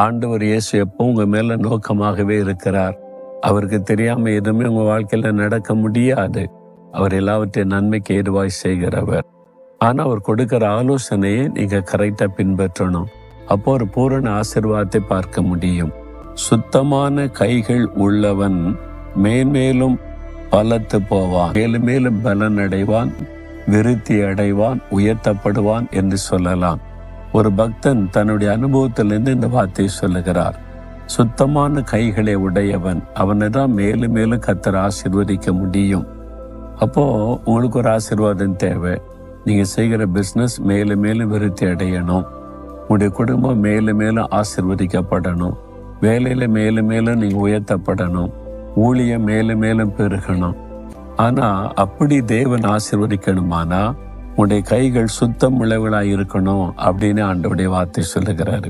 ஆண்டவர் இயேசு எப்போ உங்க மேல நோக்கமாகவே இருக்கிறார். அவருக்கு தெரியாம எதுவுமே உங்க வாழ்க்கையில நடக்க முடியாது. அவர் எல்லாவற்றையும் நன்மைக்கு ஏதுவாய் செய்கிறவர். ஆனா அவர் கொடுக்கிற ஆலோசனையை நீங்க கரெக்டா பின்பற்றணும். அப்போ ஒரு பூரண ஆசீர்வாதத்தை பார்க்க முடியும். சுத்தமான கைகள் உள்ளவன் மேன்மேலும் பலத்து போவான், மேலும் மேலும் பலன் அடைவான், விருத்தி அடைவான், உயர்த்தப்படுவான் என்று சொல்லலாம். ஒரு பக்தன் தன்னுடைய அனுபவத்திலிருந்து இந்த வார்த்தையை சொல்லுகிறார். சுத்தமான கைகளை உடையவன், அவனை தான் மேலும் மேலும் கர்த்தர் ஆசீர்வதிக்க முடியும். அப்போ உங்களுக்கு ஒரு ஆசீர்வாதம் தேவை. நீங்க செய்கிற பிஸ்னஸ் மேலும் மேலும் விருத்தி அடையணும், உங்களுடைய குடும்பம் மேலும் மேலும் ஆசீர்வதிக்கப்படணும், வேலையில மேலும் மேலும் நீங்க உயர்த்தப்படணும், ஊழியம் மேலும் மேலும் பெருகணும். ஆனா அப்படி தேவன் ஆசீர்வதிக்கணுமானா உங்களுடைய கைகள் சுத்தம் உள்ளவர்களாக இருக்கணும் அப்படின்னு ஆண்டவருடைய வார்த்தை சொல்லுகிறாரு.